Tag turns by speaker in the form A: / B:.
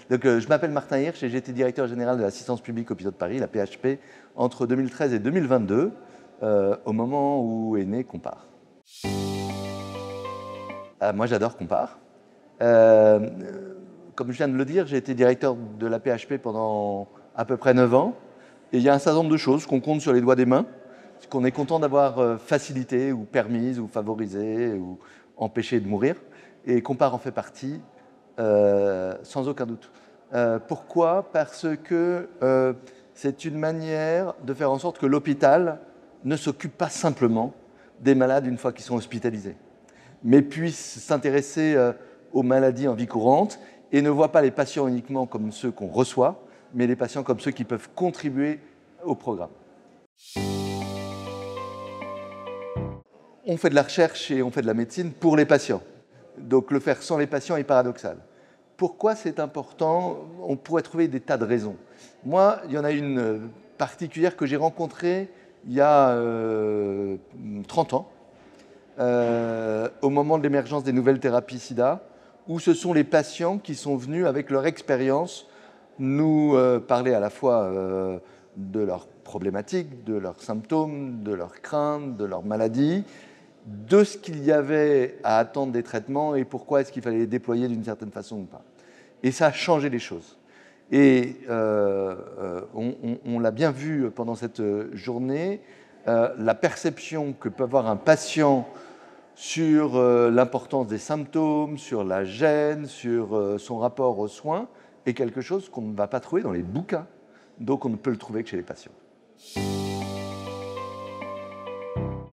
A: Donc, je m'appelle Martin Hirsch et j'ai été directeur général de l'assistance publique hôpitaux de Paris, la PHP, entre 2013 et 2022, au moment où est né Compare. Moi, j'adore Compare. Comme je viens de le dire, j'ai été directeur de la PHP pendant à peu près 9 ans. Et il y a un certain nombre de choses qu'on compte sur les doigts des mains, qu'on est content d'avoir facilité ou permise ou favorisé ou empêché de mourir. Et Compare en fait partie, sans aucun doute. Pourquoi? Parce que c'est une manière de faire en sorte que l'hôpital ne s'occupe pas simplement des malades une fois qu'ils sont hospitalisés, mais puisse s'intéresser aux maladies en vie courante et ne voit pas les patients uniquement comme ceux qu'on reçoit, mais les patients comme ceux qui peuvent contribuer au programme. On fait de la recherche et on fait de la médecine pour les patients. Donc le faire sans les patients est paradoxal. Pourquoi c'est important? On pourrait trouver des tas de raisons. Moi, il y en a une particulière que j'ai rencontrée il y a 30 ans, au moment de l'émergence des nouvelles thérapies SIDA, où ce sont les patients qui sont venus avec leur expérience nous parler à la fois de leurs problématiques, de leurs symptômes, de leurs craintes, de leurs maladies, de ce qu'il y avait à attendre des traitements et pourquoi est-ce qu'il fallait les déployer d'une certaine façon ou pas. Et ça a changé les choses. Et on l'a bien vu pendant cette journée, la perception que peut avoir un patient sur l'importance des symptômes, sur la gêne, sur son rapport aux soins, est quelque chose qu'on ne va pas trouver dans les bouquins. Donc on ne peut le trouver que chez les patients.